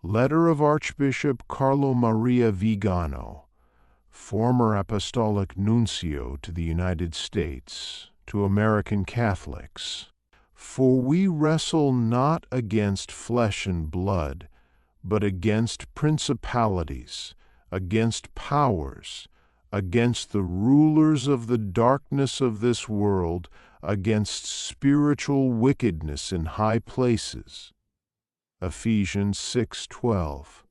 Letter of Archbishop Carlo Maria Vigano, former Apostolic Nuncio to the United States, to American Catholics. For we wrestle not against flesh and blood, but against principalities, against powers, against the rulers of the darkness of this world, against spiritual wickedness in high places. Ephesians 6:12.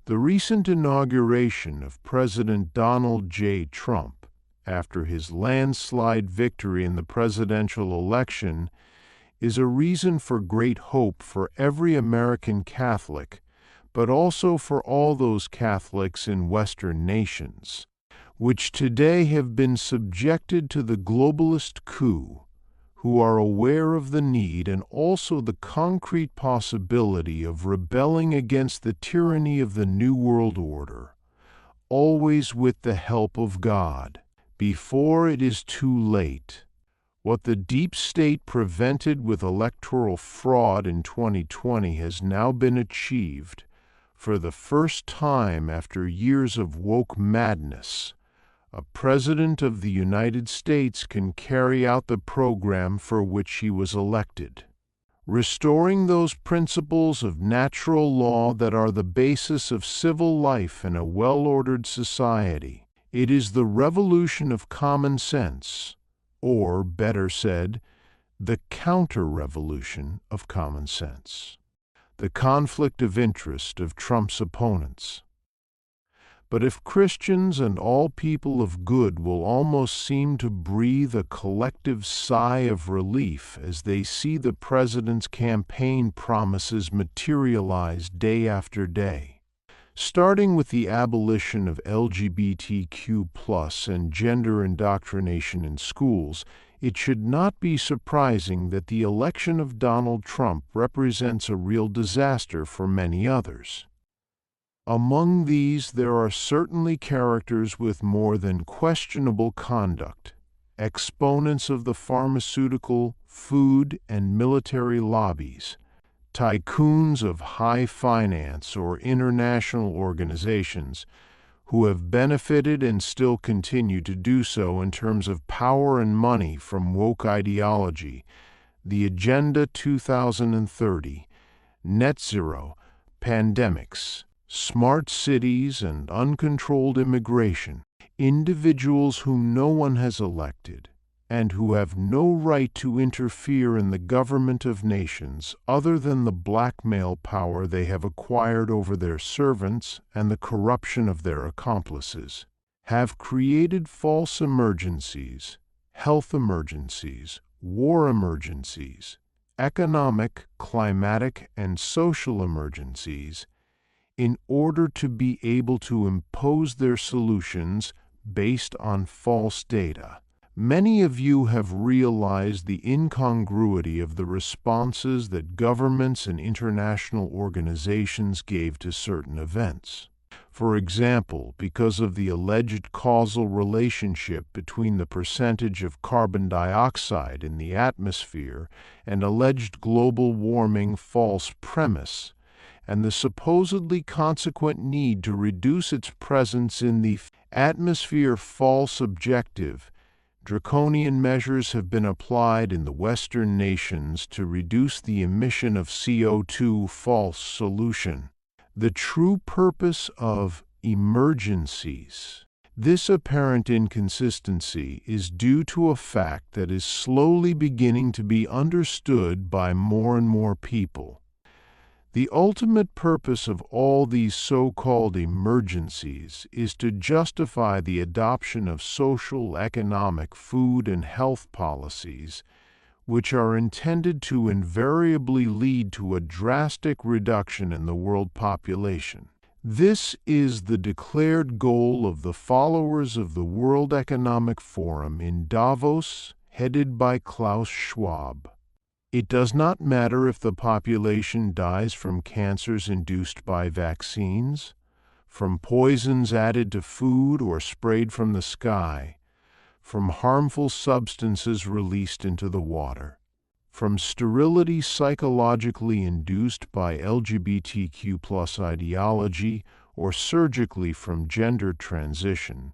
The recent inauguration of President Donald J. Trump, after his landslide victory in the presidential election, is a reason for great hope for every American Catholic, but also for all those Catholics in Western nations, which today have been subjected to the globalist coup, who are aware of the need and also the concrete possibility of rebelling against the tyranny of the New World Order, always with the help of God, before it is too late. What the deep state prevented with electoral fraud in 2020 has now been achieved, for the first time after years of woke madness. A president of the United States can carry out the program for which he was elected, restoring those principles of natural law that are the basis of civil life in a well-ordered society. It is the revolution of common sense, or, better said, the counter-revolution of common sense, the conflict of interest of Trump's opponents. But if Christians and all people of good will almost seem to breathe a collective sigh of relief as they see the president's campaign promises materialize day after day, starting with the abolition of LGBTQ+ and gender indoctrination in schools, it should not be surprising that the election of Donald Trump represents a real disaster for many others. Among these, there are certainly characters with more than questionable conduct, exponents of the pharmaceutical, food, and military lobbies, tycoons of high finance or international organizations who have benefited and still continue to do so in terms of power and money from woke ideology, the Agenda 2030, net zero, pandemics, smart cities, and uncontrolled immigration, individuals whom no one has elected, and who have no right to interfere in the government of nations other than the blackmail power they have acquired over their servants and the corruption of their accomplices, have created false emergencies, health emergencies, war emergencies, economic, climatic, and social emergencies, in order to be able to impose their solutions based on false data. Many of you have realized the incongruity of the responses that governments and international organizations gave to certain events. For example, because of the alleged causal relationship between the percentage of carbon dioxide in the atmosphere and alleged global warming false premise, and the supposedly consequent need to reduce its presence in the atmosphere false objective, draconian measures have been applied in the Western nations to reduce the emission of CO2 false solution. The true purpose of emergencies. This apparent inconsistency is due to a fact that is slowly beginning to be understood by more and more people. The ultimate purpose of all these so-called emergencies is to justify the adoption of social, economic, food, and health policies, which are intended to invariably lead to a drastic reduction in the world population. This is the declared goal of the followers of the World Economic Forum in Davos, headed by Klaus Schwab. It does not matter if the population dies from cancers induced by vaccines, from poisons added to food or sprayed from the sky, from harmful substances released into the water, from sterility psychologically induced by LGBTQ+ ideology or surgically from gender transition,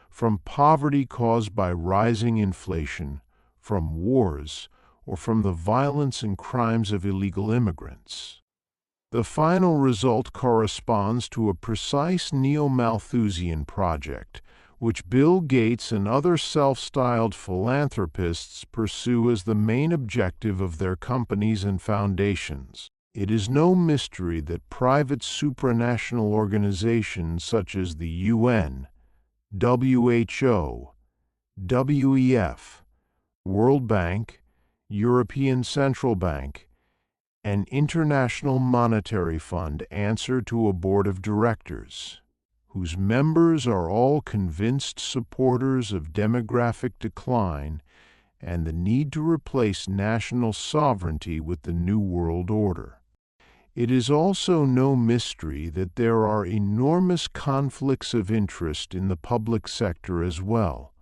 from poverty caused by rising inflation, from wars, or from the violence and crimes of illegal immigrants. The final result corresponds to a precise neo-Malthusian project, which Bill Gates and other self-styled philanthropists pursue as the main objective of their companies and foundations. It is no mystery that private supranational organizations such as the UN, WHO, WEF, World Bank, European Central Bank, and International Monetary Fund answer to a board of directors, whose members are all convinced supporters of demographic decline and the need to replace national sovereignty with the New World Order. It is also no mystery that there are enormous conflicts of interest in the public sector as well,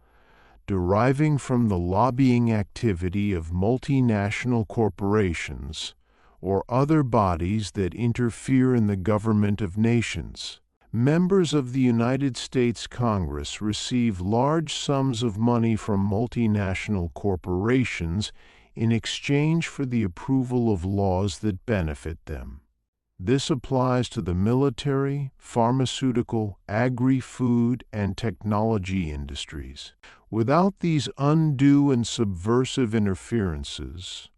deriving from the lobbying activity of multinational corporations or other bodies that interfere in the government of nations. Members of the United States Congress receive large sums of money from multinational corporations in exchange for the approval of laws that benefit them. This applies to the military, pharmaceutical, agri-food, and technology industries. Without these undue and subversive interferences,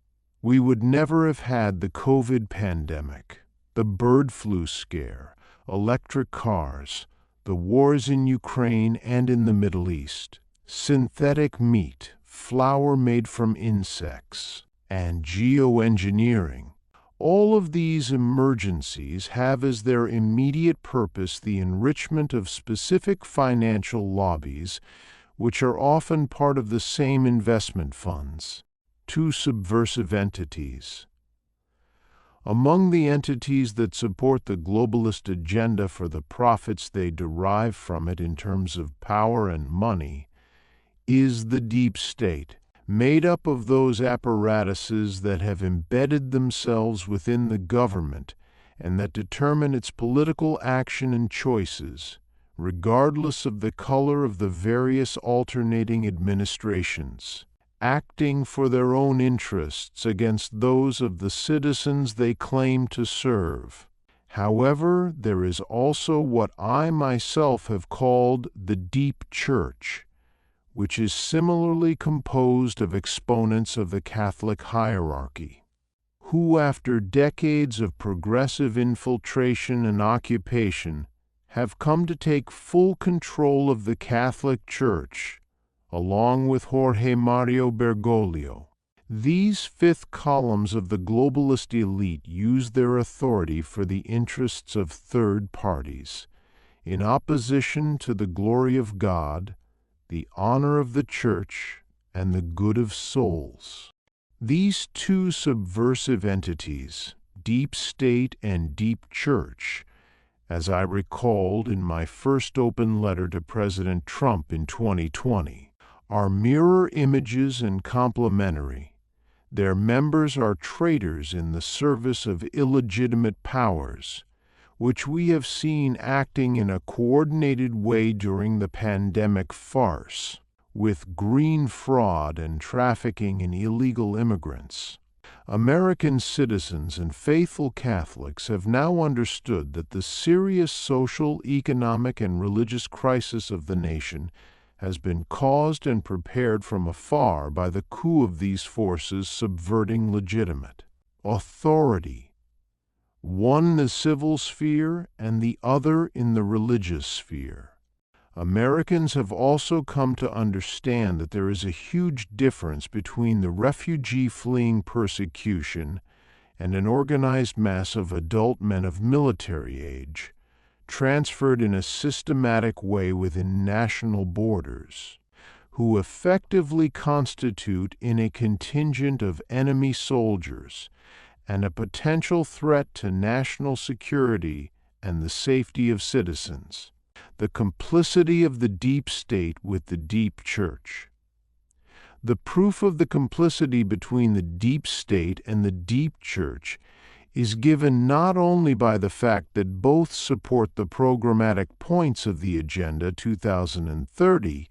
we would never have had the COVID pandemic, the bird flu scare, electric cars, the wars in Ukraine and in the Middle East, synthetic meat, flour made from insects, and geoengineering. All of these emergencies have as their immediate purpose the enrichment of specific financial lobbies, which are often part of the same investment funds. Two subversive entities. Among the entities that support the globalist agenda for the profits they derive from it in terms of power and money is the deep state, made up of those apparatuses that have embedded themselves within the government and that determine its political action and choices, regardless of the color of the various alternating administrations, acting for their own interests against those of the citizens they claim to serve. However, there is also what I myself have called the deep church, which is similarly composed of exponents of the Catholic hierarchy, who, after decades of progressive infiltration and occupation, have come to take full control of the Catholic Church, along with Jorge Mario Bergoglio. These fifth columns of the globalist elite use their authority for the interests of third parties, in opposition to the glory of God, the honor of the Church, and the good of souls. These two subversive entities, deep state and deep church, as I recalled in my first open letter to President Trump in 2020, are mirror images and complementary. Their members are traitors in the service of illegitimate powers, which we have seen acting in a coordinated way during the pandemic farce, with green fraud and trafficking in illegal immigrants. American citizens and faithful Catholics have now understood that the serious social, economic, and religious crisis of the nation has been caused and prepared from afar by the coup of these forces subverting legitimate authority, one in the civil sphere and the other in the religious sphere. Americans have also come to understand that there is a huge difference between the refugee fleeing persecution and an organized mass of adult men of military age, transferred in a systematic way within national borders, who effectively constitute in a contingent of enemy soldiers and a potential threat to national security and the safety of citizens. The complicity of the deep state with the deep church. The proof of the complicity between the deep state and the deep church is given not only by the fact that both support the programmatic points of the Agenda 2030,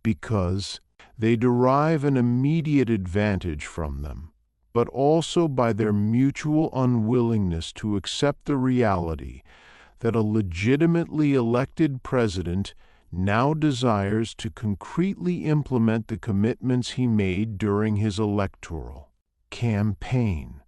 because they derive an immediate advantage from them, but also by their mutual unwillingness to accept the reality that a legitimately elected president now desires to concretely implement the commitments he made during his electoral campaign.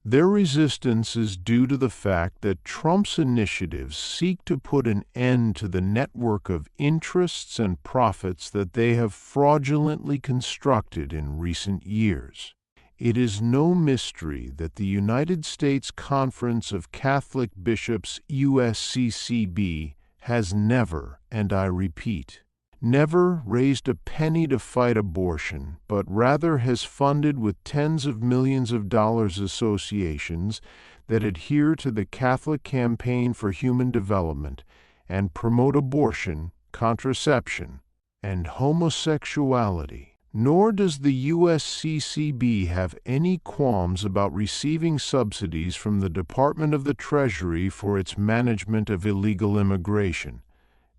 Their resistance is due to the fact that Trump's initiatives seek to put an end to the network of interests and profits that they have fraudulently constructed in recent years. It is no mystery that the United States Conference of Catholic Bishops, USCCB, has never, and I repeat, never raised a penny to fight abortion, but rather has funded with tens of millions of dollars associations that adhere to the Catholic Campaign for Human Development and promote abortion, contraception, and homosexuality. Nor does the USCCB have any qualms about receiving subsidies from the Department of the Treasury for its management of illegal immigration,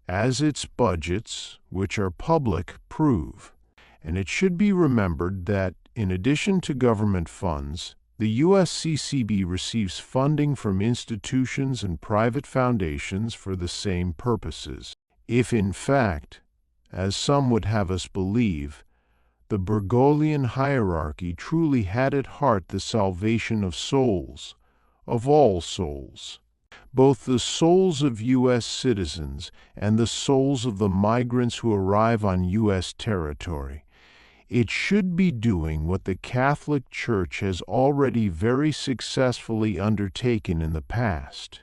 as its budgets, which are public, prove. And it should be remembered that, in addition to government funds, the USCCB receives funding from institutions and private foundations for the same purposes. If in fact, as some would have us believe, the Bergoglian hierarchy truly had at heart the salvation of souls, of all souls, both the souls of U.S. citizens and the souls of the migrants who arrive on U.S. territory, it should be doing what the Catholic Church has already very successfully undertaken in the past,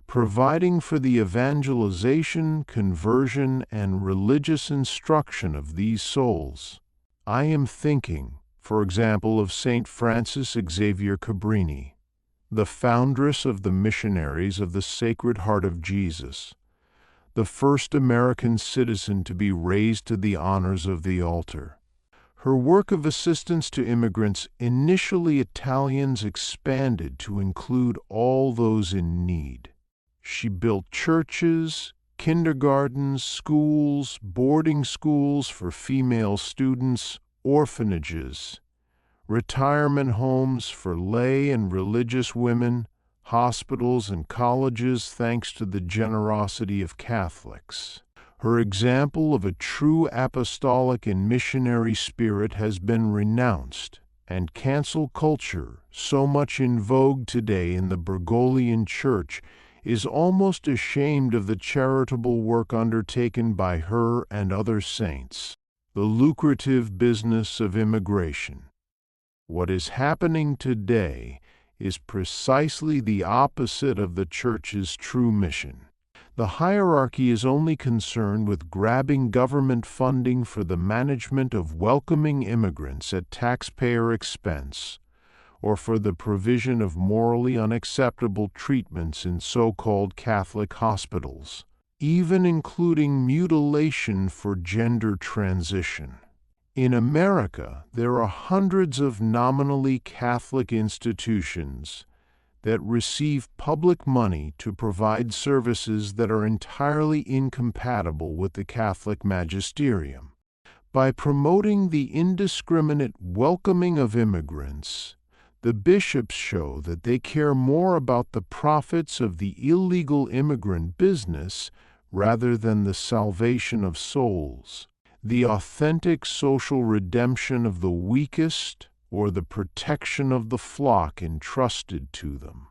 providing for the evangelization, conversion, and religious instruction of these souls. I am thinking, for example, of St. Frances Xavier Cabrini, the foundress of the Missionaries of the Sacred Heart of Jesus, the first American citizen to be raised to the honors of the altar. Her work of assistance to immigrants, initially Italians, expanded to include all those in need. She built churches, kindergartens, schools, boarding schools for female students, orphanages, retirement homes for lay and religious women, hospitals and colleges thanks to the generosity of Catholics. Her example of a true apostolic and missionary spirit has been renounced, and cancel culture, so much in vogue today in the Bergoglian Church, is almost ashamed of the charitable work undertaken by her and other saints. The lucrative business of immigration. What is happening today is precisely the opposite of the Church's true mission. The hierarchy is only concerned with grabbing government funding for the management of welcoming immigrants at taxpayer expense, or for the provision of morally unacceptable treatments in so-called Catholic hospitals, even including mutilation for gender transition. In America, there are hundreds of nominally Catholic institutions that receive public money to provide services that are entirely incompatible with the Catholic magisterium. By promoting the indiscriminate welcoming of immigrants, the bishops show that they care more about the profits of the illegal immigrant business rather than the salvation of souls, the authentic social redemption of the weakest, or the protection of the flock entrusted to them.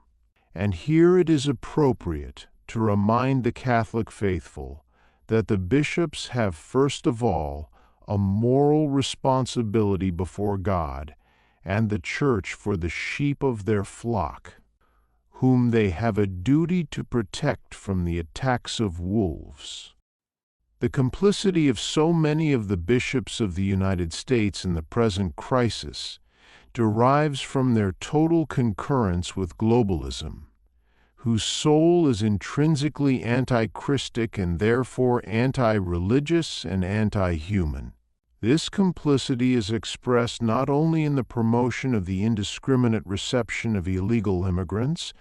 And here it is appropriate to remind the Catholic faithful that the bishops have first of all a moral responsibility before God and the Church for the sheep of their flock, whom they have a duty to protect from the attacks of wolves. The complicity of so many of the bishops of the United States in the present crisis derives from their total concurrence with globalism, whose soul is intrinsically anti-Christic and therefore anti-religious and anti-human. This complicity is expressed not only in the promotion of the indiscriminate reception of illegal immigrants,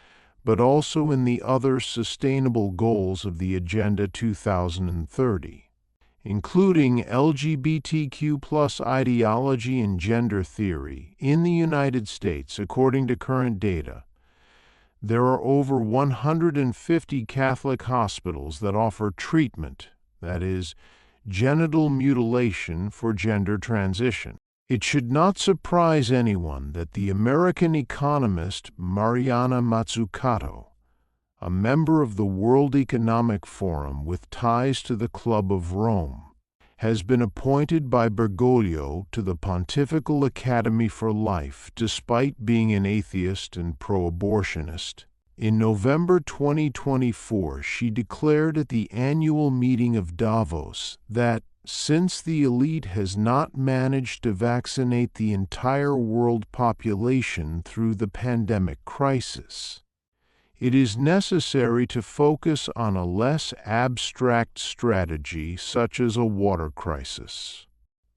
but also in the other sustainable goals of the Agenda 2030, including LGBTQ+ ideology and gender theory. In the United States, according to current data, there are over 150 Catholic hospitals that offer treatment, that is, genital mutilation for gender transition. It should not surprise anyone that the American economist Mariana Mazzucato, a member of the World Economic Forum with ties to the Club of Rome, has been appointed by Bergoglio to the Pontifical Academy for Life despite being an atheist and pro-abortionist. In November 2024, she declared at the annual meeting of Davos that, since the elite has not managed to vaccinate the entire world population through the pandemic crisis, it is necessary to focus on a less abstract strategy such as a water crisis.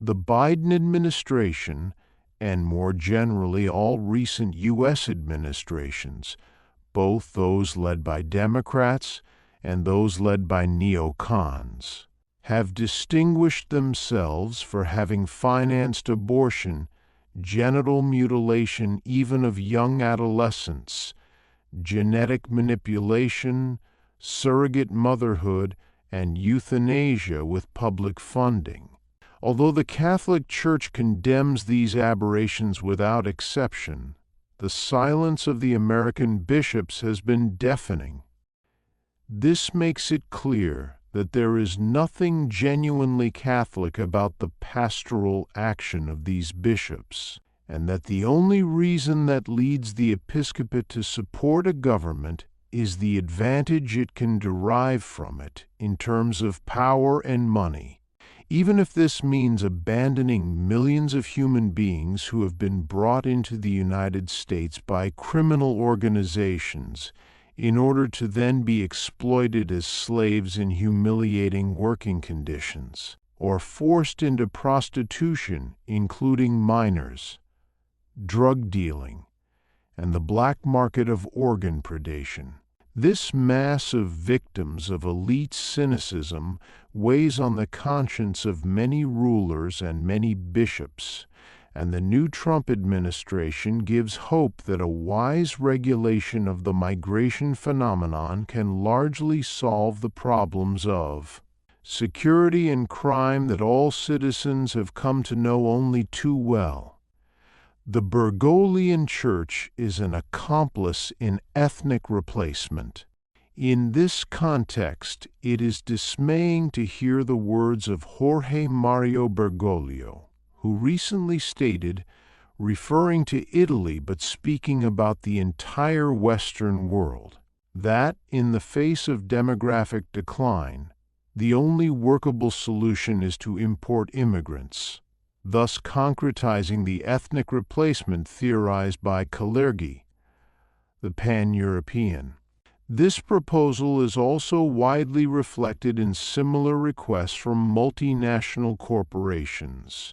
The Biden administration, and more generally all recent U.S. administrations, both those led by Democrats and those led by neocons, have distinguished themselves for having financed abortion, genital mutilation even of young adolescents, genetic manipulation, surrogate motherhood, and euthanasia with public funding. Although the Catholic Church condemns these aberrations without exception, the silence of the American bishops has been deafening. This makes it clear that there is nothing genuinely Catholic about the pastoral action of these bishops, and that the only reason that leads the episcopate to support a government is the advantage it can derive from it in terms of power and money, even if this means abandoning millions of human beings who have been brought into the United States by criminal organizations in order to then be exploited as slaves in humiliating working conditions, or forced into prostitution, including minors, drug dealing, and the black market of organ predation. This mass of victims of elite cynicism weighs on the conscience of many rulers and many bishops, and the new Trump administration gives hope that a wise regulation of the migration phenomenon can largely solve the problems of security and crime that all citizens have come to know only too well. The Bergoglian Church is an accomplice in ethnic replacement. In this context, it is dismaying to hear the words of Jorge Mario Bergoglio, who recently stated, referring to Italy but speaking about the entire Western world, that, in the face of demographic decline, the only workable solution is to import immigrants, thus concretizing the ethnic replacement theorized by Kalergi, the pan-European. This proposal is also widely reflected in similar requests from multinational corporations,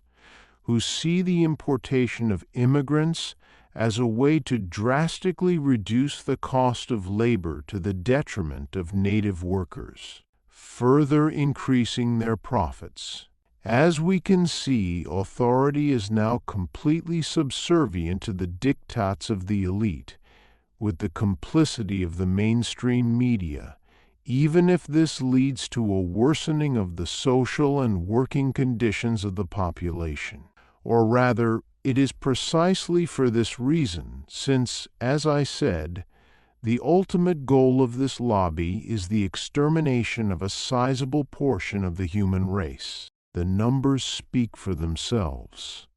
who see the importation of immigrants as a way to drastically reduce the cost of labor to the detriment of native workers, further increasing their profits. As we can see, authority is now completely subservient to the diktats of the elite, with the complicity of the mainstream media, even if this leads to a worsening of the social and working conditions of the population. Or rather, it is precisely for this reason, since, as I said, the ultimate goal of this lobby is the extermination of a sizable portion of the human race. The numbers speak for themselves.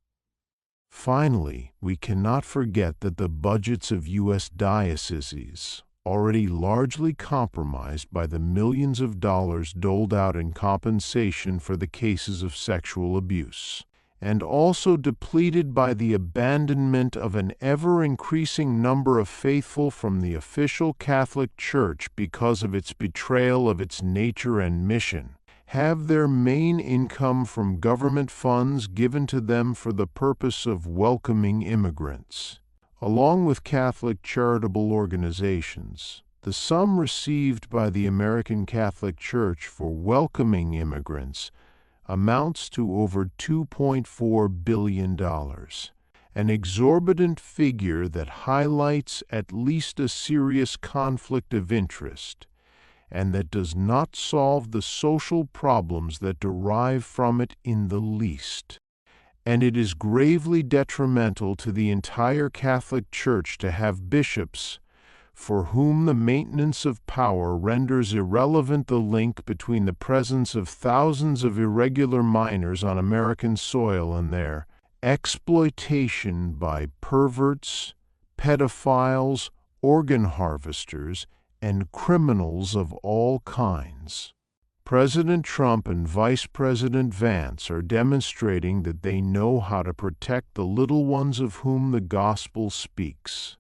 Finally, we cannot forget that the budgets of U.S. dioceses, already largely compromised by the millions of dollars doled out in compensation for the cases of sexual abuse, and also depleted by the abandonment of an ever-increasing number of faithful from the official Catholic Church because of its betrayal of its nature and mission, have their main income from government funds given to them for the purpose of welcoming immigrants. Along with Catholic charitable organizations, the sum received by the American Catholic Church for welcoming immigrants amounts to over $2.4 billion, an exorbitant figure that highlights at least a serious conflict of interest, and that does not solve the social problems that derive from it in the least. And it is gravely detrimental to the entire Catholic Church to have bishops for whom the maintenance of power renders irrelevant the link between the presence of thousands of irregular minors on American soil and their exploitation by perverts, pedophiles, organ harvesters, and criminals of all kinds. President Trump and Vice President Vance are demonstrating that they know how to protect the little ones of whom the gospel speaks.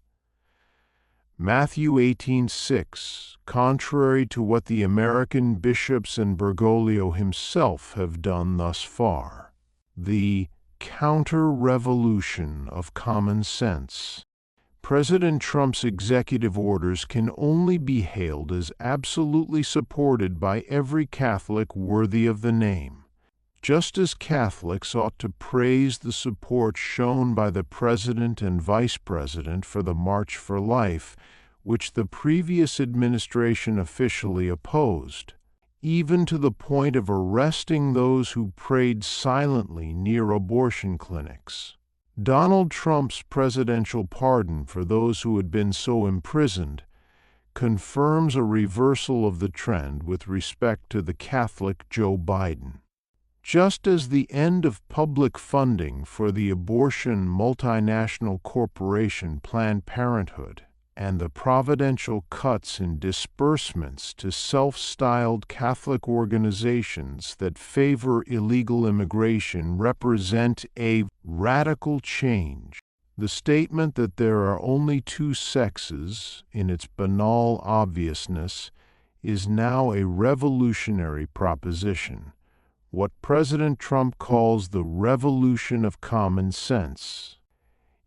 Matthew 18:6, contrary to what the American bishops and Bergoglio himself have done thus far. The counter-revolution of common sense. President Trump's executive orders can only be hailed as absolutely supported by every Catholic worthy of the name, just as Catholics ought to praise the support shown by the President and Vice President for the March for Life, which the previous administration officially opposed, even to the point of arresting those who prayed silently near abortion clinics. Donald Trump's presidential pardon for those who had been so imprisoned confirms a reversal of the trend with respect to the Catholic Joe Biden. Just as the end of public funding for the abortion multinational corporation Planned Parenthood and the providential cuts in disbursements to self-styled Catholic organizations that favor illegal immigration represent a radical change, the statement that there are only two sexes, in its banal obviousness, is now a revolutionary proposition, what President Trump calls the revolution of common sense.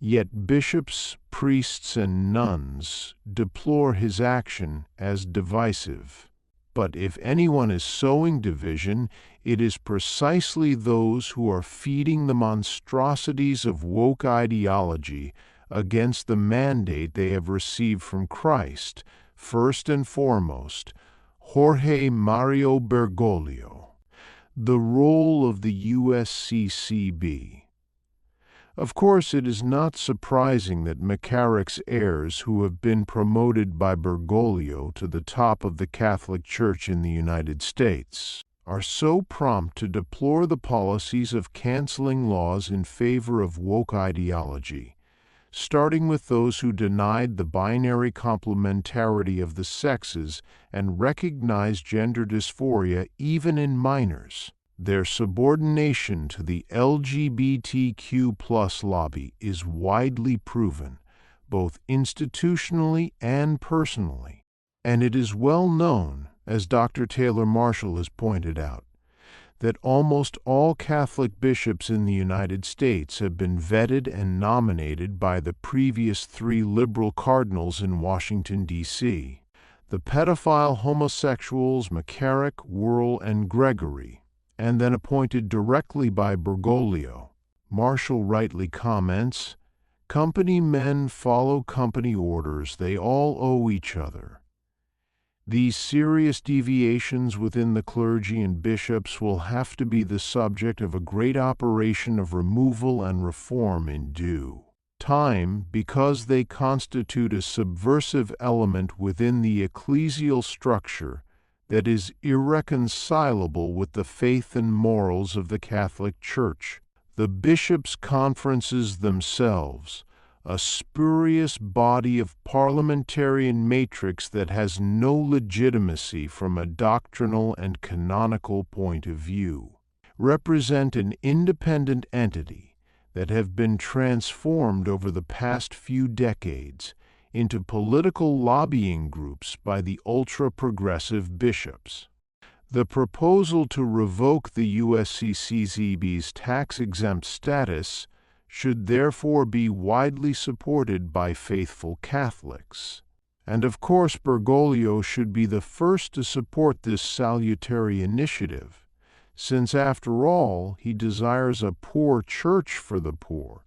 Yet bishops, priests, and nuns deplore his action as divisive. But if anyone is sowing division, it is precisely those who are feeding the monstrosities of woke ideology against the mandate they have received from Christ, first and foremost, Jorge Mario Bergoglio. The role of the USCCB. Of course, it is not surprising that McCarrick's heirs, who have been promoted by Bergoglio to the top of the Catholic Church in the United States, are so prompt to deplore the policies of canceling laws in favor of woke ideology, starting with those who denied the binary complementarity of the sexes and recognized gender dysphoria even in minors. Their subordination to the LGBTQ+ lobby is widely proven, both institutionally and personally, and it is well known, as Dr. Taylor Marshall has pointed out, that almost all Catholic bishops in the United States have been vetted and nominated by the previous three liberal cardinals in Washington, D.C., the pedophile homosexuals McCarrick, Wuerl, and Gregory, and then appointed directly by Bergoglio. Marshall rightly comments, "Company men follow company orders, they all owe each other." These serious deviations within the clergy and bishops will have to be the subject of a great operation of removal and reform in due time, because they constitute a subversive element within the ecclesial structure that is irreconcilable with the faith and morals of the Catholic Church. The bishops' conferences themselves, a spurious body of parliamentarian matrix that has no legitimacy from a doctrinal and canonical point of view, represent an independent entity that have been transformed over the past few decades into political lobbying groups by the ultra-progressive bishops. The proposal to revoke the USCCB's tax-exempt status should therefore be widely supported by faithful Catholics. And of course Bergoglio should be the first to support this salutary initiative, since after all he desires a poor church for the poor.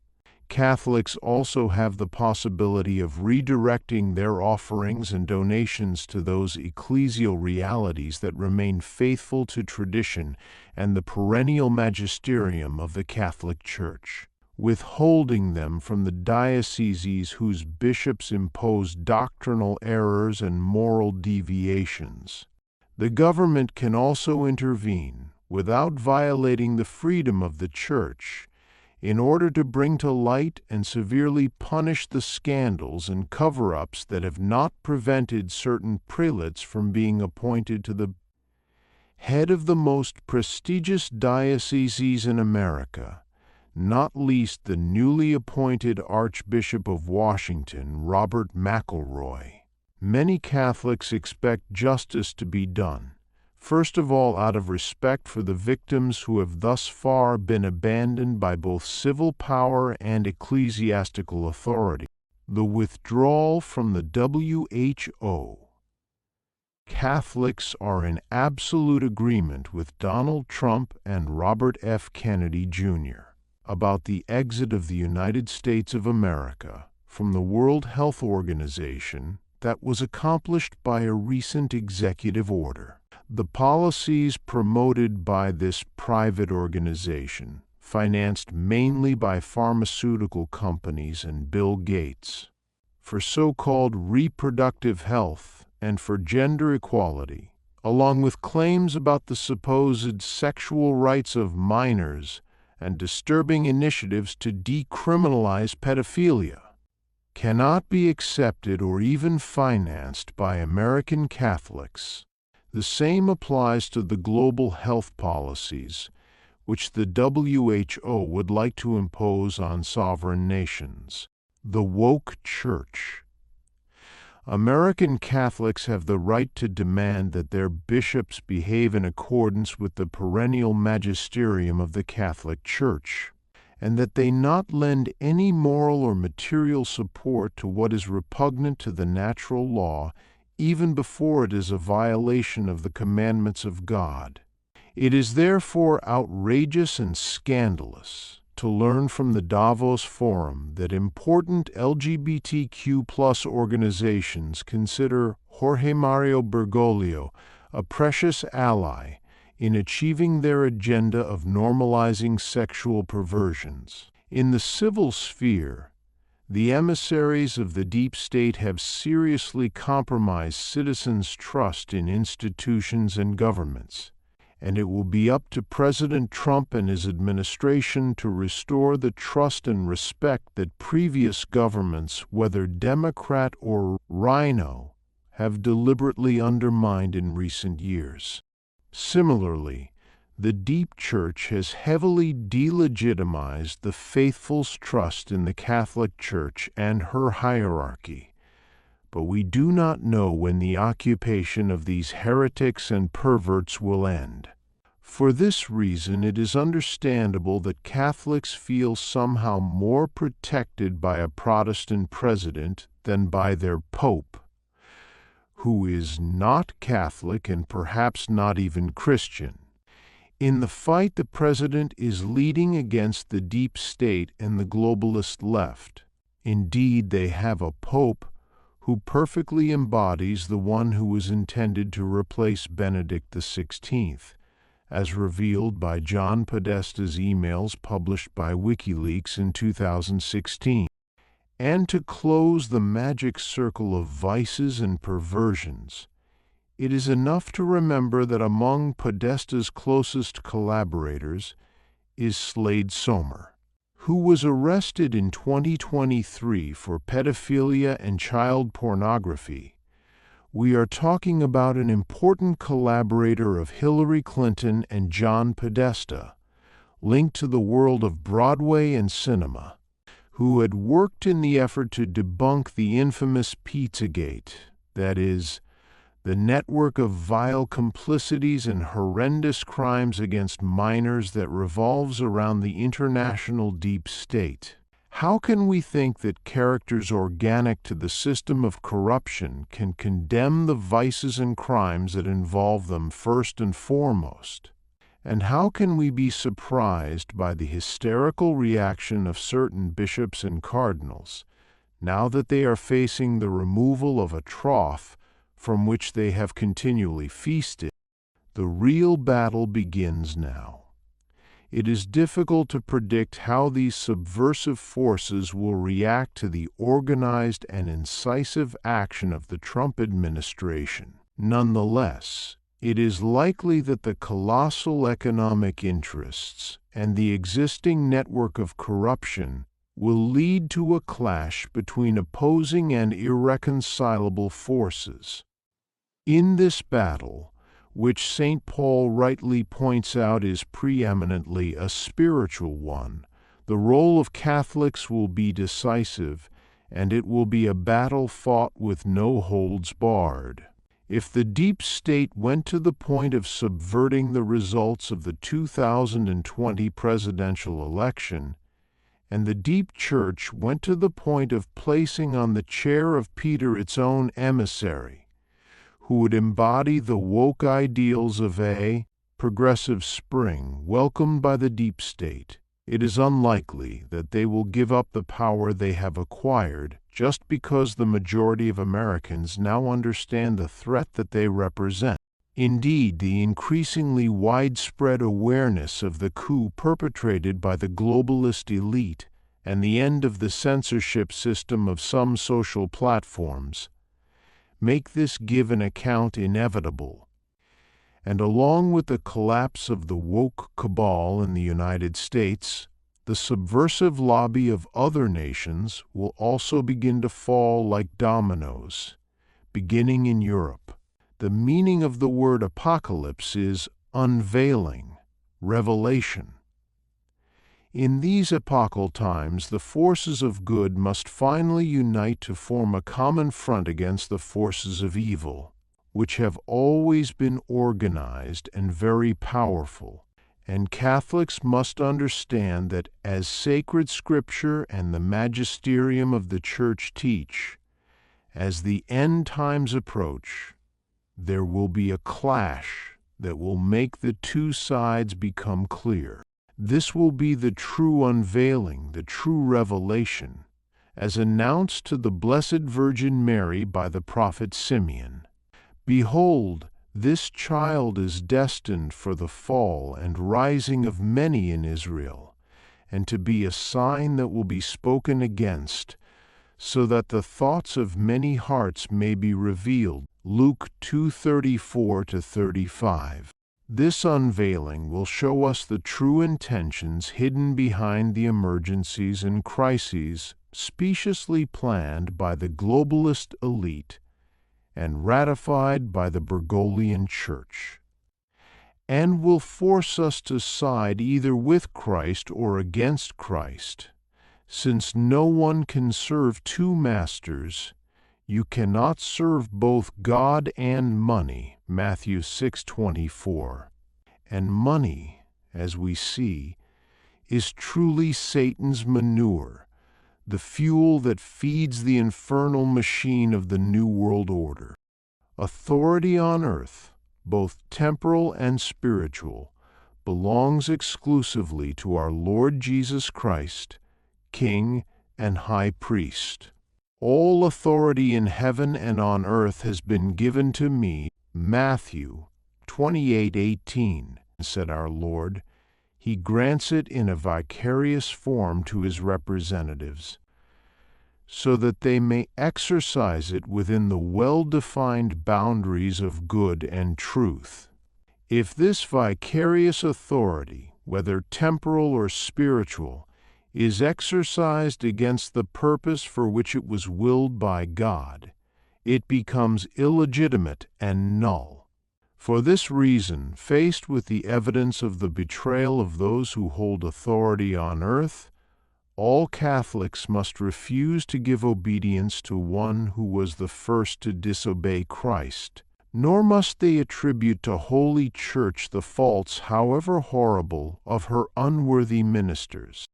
Catholics also have the possibility of redirecting their offerings and donations to those ecclesial realities that remain faithful to tradition and the perennial magisterium of the Catholic Church, withholding them from the dioceses whose bishops impose doctrinal errors and moral deviations. The government can also intervene, without violating the freedom of the Church, in order to bring to light and severely punish the scandals and cover-ups that have not prevented certain prelates from being appointed to the head of the most prestigious dioceses in America, not least the newly appointed Archbishop of Washington, Robert McElroy. Many Catholics expect justice to be done, first of all out of respect for the victims who have thus far been abandoned by both civil power and ecclesiastical authority. The withdrawal from the WHO. Catholics are in absolute agreement with Donald Trump and Robert F. Kennedy, Jr. about the exit of the United States of America from the World Health Organization that was accomplished by a recent executive order. The policies promoted by this private organization, financed mainly by pharmaceutical companies and Bill Gates, for so-called reproductive health and for gender equality, along with claims about the supposed sexual rights of minors and disturbing initiatives to decriminalize pedophilia, cannot be accepted or even financed by American Catholics. The same applies to the global health policies, which the WHO would like to impose on sovereign nations. The woke church. American Catholics have the right to demand that their bishops behave in accordance with the perennial magisterium of the Catholic Church, and that they not lend any moral or material support to what is repugnant to the natural law, even before it is a violation of the commandments of God. It is therefore outrageous and scandalous to learn from the Davos Forum that important LGBTQ+ organizations consider Jorge Mario Bergoglio a precious ally in achieving their agenda of normalizing sexual perversions. In the civil sphere, the emissaries of the deep state have seriously compromised citizens' trust in institutions and governments, and it will be up to President Trump and his administration to restore the trust and respect that previous governments, whether Democrat or Rhino, have deliberately undermined in recent years. Similarly, the deep church has heavily delegitimized the faithful's trust in the Catholic Church and her hierarchy, but we do not know when the occupation of these heretics and perverts will end. For this reason, it is understandable that Catholics feel somehow more protected by a Protestant president than by their Pope, who is not Catholic and perhaps not even Christian. In the fight the president is leading against the deep state and the globalist left. Indeed, they have a pope who perfectly embodies the one who was intended to replace Benedict XVI, as revealed by John Podesta's emails published by WikiLeaks in 2016. And to close the magic circle of vices and perversions, it is enough to remember that among Podesta's closest collaborators is Slade Sommer, who was arrested in 2023 for pedophilia and child pornography. We are talking about an important collaborator of Hillary Clinton and John Podesta, linked to the world of Broadway and cinema, who had worked in the effort to debunk the infamous Pizzagate, that is, the network of vile complicities and horrendous crimes against minors that revolves around the international deep state. How can we think that characters organic to the system of corruption can condemn the vices and crimes that involve them first and foremost? And how can we be surprised by the hysterical reaction of certain bishops and cardinals, now that they are facing the removal of a trough from which they have continually feasted? The real battle begins now. It is difficult to predict how these subversive forces will react to the organized and incisive action of the Trump administration. Nonetheless, it is likely that the colossal economic interests and the existing network of corruption will lead to a clash between opposing and irreconcilable forces. In this battle, which St. Paul rightly points out is preeminently a spiritual one, the role of Catholics will be decisive, and it will be a battle fought with no holds barred. If the deep state went to the point of subverting the results of the 2020 presidential election, and the deep church went to the point of placing on the chair of Peter its own emissary, who would embody the woke ideals of a progressive spring welcomed by the deep state, it is unlikely that they will give up the power they have acquired just because the majority of Americans now understand the threat that they represent. Indeed, the increasingly widespread awareness of the coup perpetrated by the globalist elite and the end of the censorship system of some social platforms make this give an account inevitable. And along with the collapse of the woke cabal in the United States, the subversive lobby of other nations will also begin to fall like dominoes, beginning in Europe. The meaning of the word apocalypse is unveiling, revelation. In these epochal times, the forces of good must finally unite to form a common front against the forces of evil, which have always been organized and very powerful. And Catholics must understand that, as sacred scripture and the magisterium of the Church teach, as the end times approach, there will be a clash that will make the two sides become clear. This will be the true unveiling, the true revelation, as announced to the Blessed Virgin Mary by the prophet Simeon. Behold, this child is destined for the fall and rising of many in Israel, and to be a sign that will be spoken against, so that the thoughts of many hearts may be revealed. Luke 2:34-35. This unveiling will show us the true intentions hidden behind the emergencies and crises speciously planned by the globalist elite and ratified by the Bergoglian Church, and will force us to side either with Christ or against Christ. Since no one can serve two masters, you cannot serve both God and money, Matthew 6:24. And money, as we see, is truly Satan's manure, the fuel that feeds the infernal machine of the New World Order. Authority on earth, both temporal and spiritual, belongs exclusively to our Lord Jesus Christ, King and High Priest. All authority in heaven and on earth has been given to me, Matthew 28:18, said our Lord. He grants it in a vicarious form to his representatives, so that they may exercise it within the well-defined boundaries of good and truth. If this vicarious authority, whether temporal or spiritual, is exercised against the purpose for which it was willed by God, it becomes illegitimate and null. For this reason, faced with the evidence of the betrayal of those who hold authority on earth, all Catholics must refuse to give obedience to one who was the first to disobey Christ, nor must they attribute to Holy Church the faults, however horrible, of her unworthy ministers.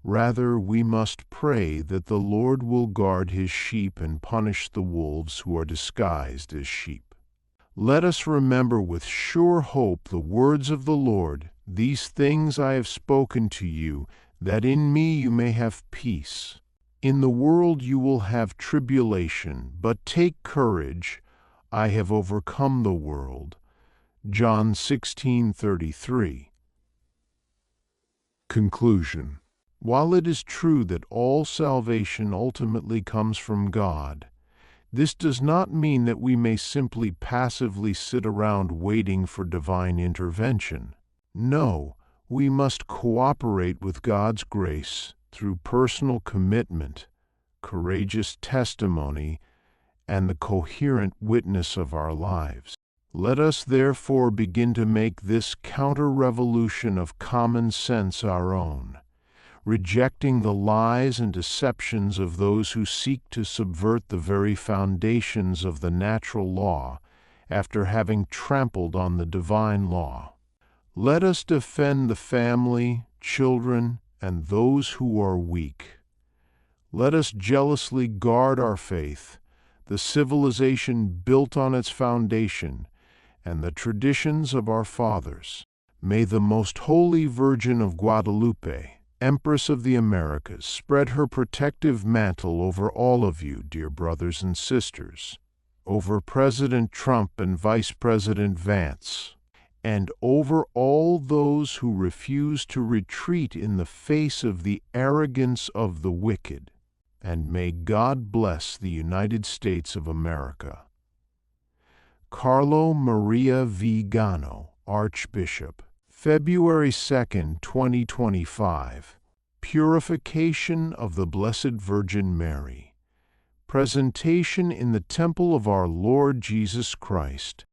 Rather, we must pray that the Lord will guard his sheep and punish the wolves who are disguised as sheep. Let us remember with sure hope the words of the Lord, "These things I have spoken to you, that in me you may have peace. In the world you will have tribulation, but take courage, I have overcome the world." John 16:33. Conclusion. While it is true that all salvation ultimately comes from God, this does not mean that we may simply passively sit around waiting for divine intervention. No, we must cooperate with God's grace through personal commitment, courageous testimony, and the coherent witness of our lives. Let us therefore begin to make this counter-revolution of common sense our own, rejecting the lies and deceptions of those who seek to subvert the very foundations of the natural law after having trampled on the divine law. Let us defend the family, children, and those who are weak. Let us jealously guard our faith, the civilization built on its foundation, and the traditions of our fathers. May the Most Holy Virgin of Guadalupe, Empress of the Americas, spread her protective mantle over all of you, dear brothers and sisters, over President Trump and Vice President Vance, and over all those who refuse to retreat in the face of the arrogance of the wicked. And may God bless the United States of America. Carlo Maria Vigano, Archbishop, February 2, 2025. Purification of the Blessed Virgin Mary. Presentation in the Temple of our Lord Jesus Christ,